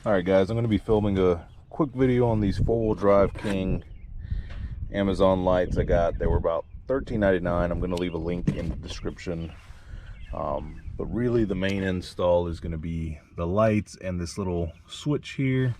Alright guys, I'm going to be filming a quick video on these 4-wheel drive King Amazon lights I got. They were about $13.99. I'm going to leave a link in the description. But really the main install is going to be the lights and this little switch here.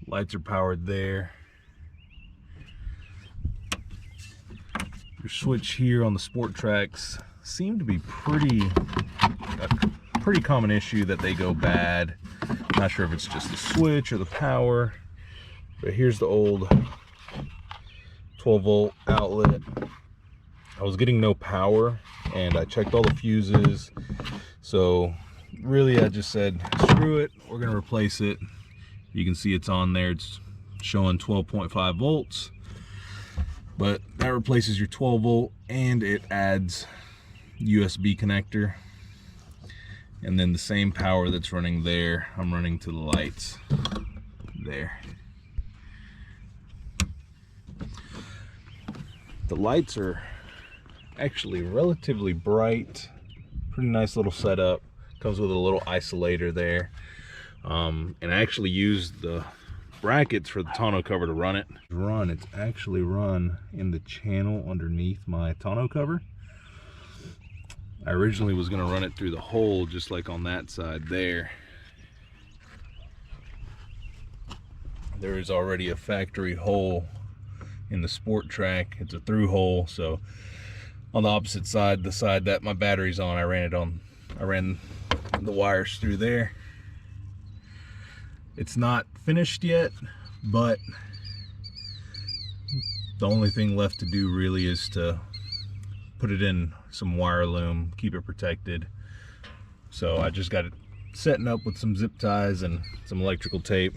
Lights are powered there. Your switch here on the Sport Tracs seem to be a pretty common issue that they go bad. Not sure if it's just the switch or the power, but here's the old 12-volt outlet. I was getting no power and I checked all the fuses, so really I just said screw it, we're gonna replace it. You can see it's on there, it's showing 12.5 volts, but that replaces your 12-volt and it adds USB connector. And then the same power that's running there, I'm running to the lights there. The lights are actually relatively bright. Pretty nice little setup. Comes with a little isolator there. And I actually used the brackets for the tonneau cover to run it. It's actually run in the channel underneath my tonneau cover. I originally was going to run it through the hole just like on that side there. There is already a factory hole in the Sport Trac. It's a through hole, so on the opposite side, the side that my battery's on, I ran the wires through there. It's not finished yet, but the only thing left to do really is to put it in some wire loom, keep it protected. So I just got it setting up with some zip ties and some electrical tape.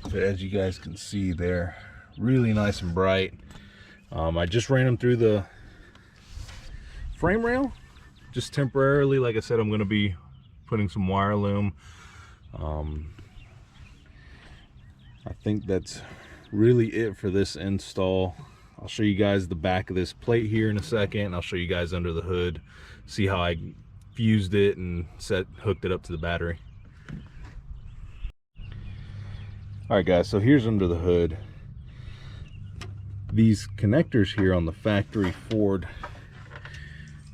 But as you guys can see, they're really nice and bright. I just ran them through the frame rail, just temporarily. Like I said, I'm going to be putting some wire loom. I think that's really it for this install. I'll show you guys the back of this plate here in a second. I'll show you guys under the hood, see how I fused it and hooked it up to the battery. Alright guys, so here's under the hood. These connectors here on the factory Ford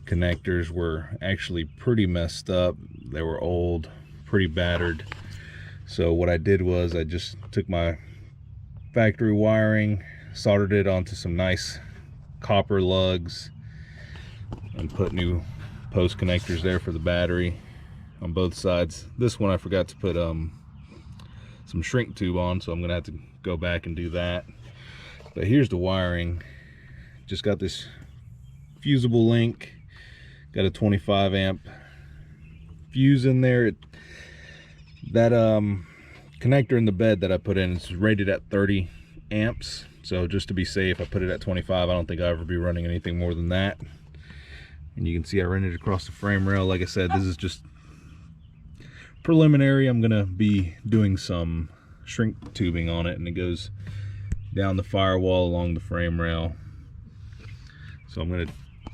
connectors were actually pretty messed up. They were old, pretty battered. So what I did was I just took my factory wiring, soldered it onto some nice copper lugs, and put new post connectors there for the battery on both sides. This one I forgot to put some shrink tube on, so I'm gonna have to go back and do that. But here's the wiring. Just got this fusible link, got a 25 amp fuse in there. That connector in the bed that I put in is rated at 30 amps, so just to be safe I put it at 25. I don't think I'll ever be running anything more than that. And you can see I ran it across the frame rail. Like I said, this is just preliminary. I'm gonna be doing some shrink tubing on it, and it goes down the firewall along the frame rail. So I'm gonna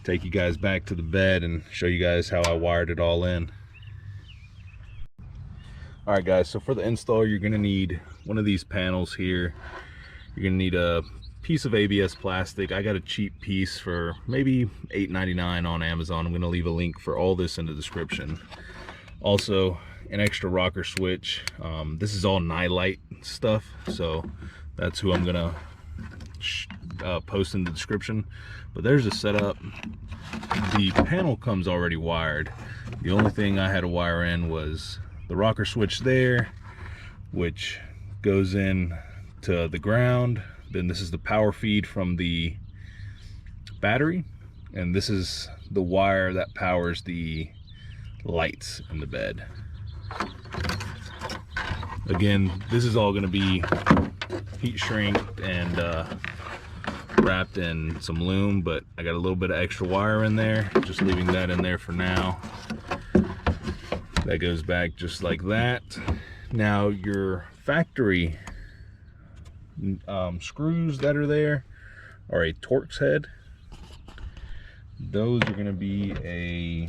take you guys back to the bed and show you guys how I wired it all in. Alright guys, so for the install you're going to need one of these panels here. You're going to need a piece of ABS plastic. I got a cheap piece for maybe $8.99 on Amazon. I'm going to leave a link for all this in the description. Also, an extra rocker switch. This is all Nylite stuff, so that's who I'm going to post in the description. But there's a setup. The panel comes already wired. The only thing I had to wire in was the rocker switch there, which goes in to the ground. Then this is the power feed from the battery, and this is the wire that powers the lights in the bed. Again, this is all going to be heat shrinked and wrapped in some loom, but I got a little bit of extra wire in there, just leaving that in there for now. That goes back just like that. Now your factory screws that are there are a Torx head. Those are going to be a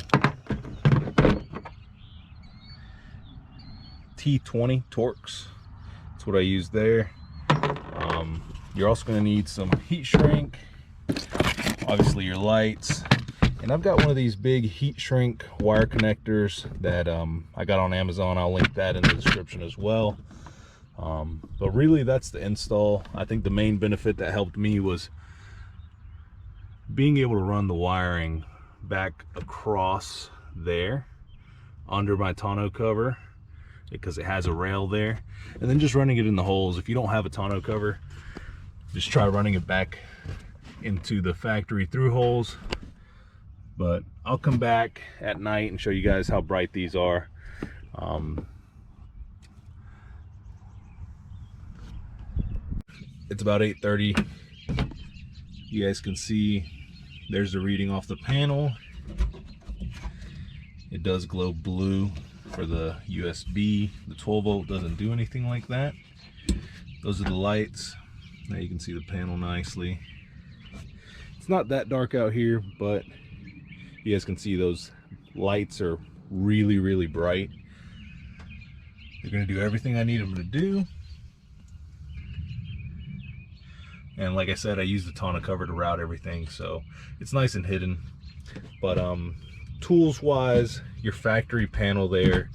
T20 Torx. That's what I use there. You're also going to need some heat shrink, obviously your lights, and I've got one of these big heat shrink wire connectors that I got on Amazon. I'll link that in the description as well. But really that's the install. I think the main benefit that helped me was being able to run the wiring back across there under my tonneau cover, because it has a rail there, and then just running it in the holes. If you don't have a tonneau cover, just try running it back into the factory through holes. But I'll come back at night and show you guys how bright these are. It's about 8:30. You guys can see there's the reading off the panel. It does glow blue for the USB. The 12 volt doesn't do anything like that. Those are the lights. Now you can see the panel nicely. It's not that dark out here, but you guys can see those lights are really, really bright. They're going to do everything I need them to do. And like I said, I use the tonneau cover to route everything, so it's nice and hidden. But tools wise, your factory panel there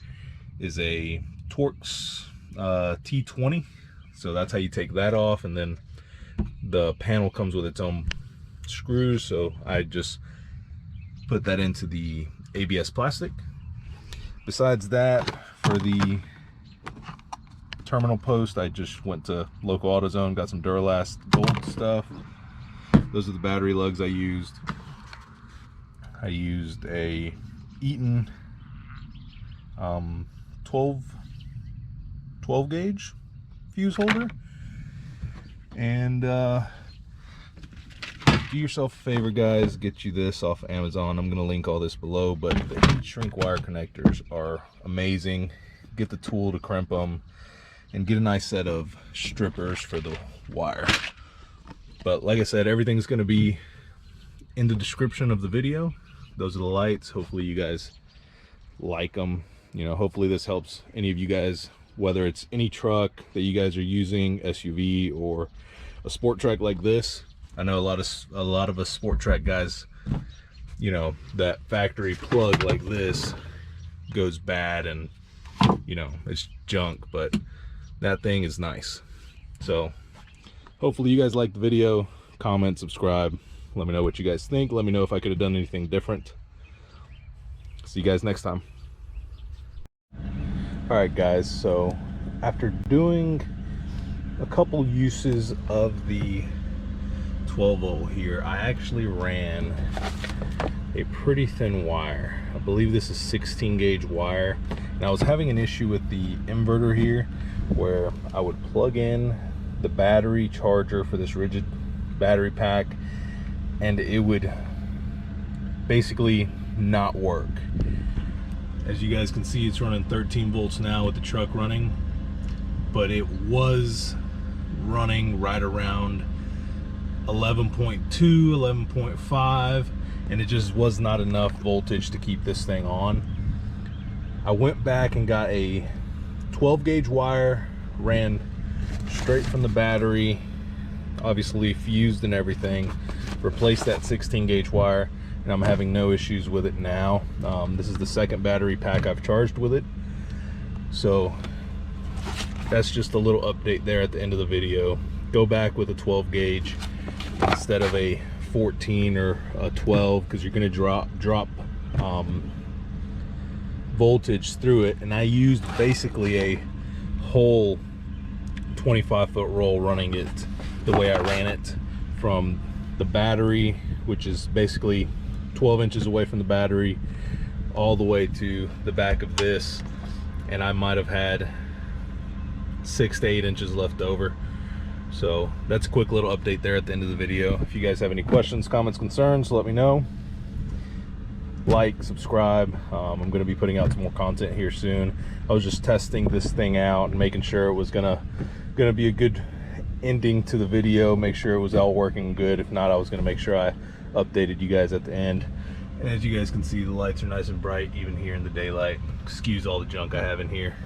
is a Torx T20. So that's how you take that off, and then the panel comes with its own screws, so I just put that into the ABS plastic. Besides that, for the terminal post, I just went to local AutoZone, got some Duralast gold stuff. Those are the battery lugs I used. I used a Eaton 12 gauge fuse holder. And do yourself a favor, guys, get you this off Amazon. I'm gonna link all this below, but the heat shrink wire connectors are amazing. Get the tool to crimp them and get a nice set of strippers for the wire. But like I said, everything's gonna be in the description of the video. Those are the lights. Hopefully you guys like them. You know, hopefully this helps any of you guys, whether it's any truck that you guys are using, SUV or a sport track like this. I know a lot of us sport track guys, you know, that factory plug like this goes bad and, you know, it's junk, but that thing is nice. So hopefully you guys like the video. Comment, subscribe, let me know what you guys think. Let me know if I could have done anything different. See you guys next time. All right guys, so after doing a couple uses of the 12 volt here, I actually ran a pretty thin wire. I believe this is 16 gauge wire, and I was having an issue with the inverter here where I would plug in the battery charger for this rigid battery pack and it would basically not work. As you guys can see, it's running 13 volts now with the truck running, but it was running right around 11.2, 11.5, and it just was not enough voltage to keep this thing on. I went back and got a 12 gauge wire, ran straight from the battery, obviously fused and everything, replaced that 16 gauge wire, and I'm having no issues with it now. This is the second battery pack I've charged with it. So that's just a little update there at the end of the video. Go back with a 12 gauge instead of a 14 or a 12, because you're going to drop voltage through it. And I used basically a whole 25-foot roll running it the way I ran it, from the battery, which is basically 12 inches away from the battery, all the way to the back of this, and I might have had 6 to 8 inches left over. So that's a quick little update there at the end of the video. If you guys have any questions, comments, concerns, let me know. Like, subscribe. I'm going to be putting out some more content here soon. I was just testing this thing out and making sure it was gonna be a good ending to the video, make sure it was all working good. If not, I was going to make sure I updated you guys at the end. And as you guys can see, the lights are nice and bright even here in the daylight. Excuse all the junk I have in here.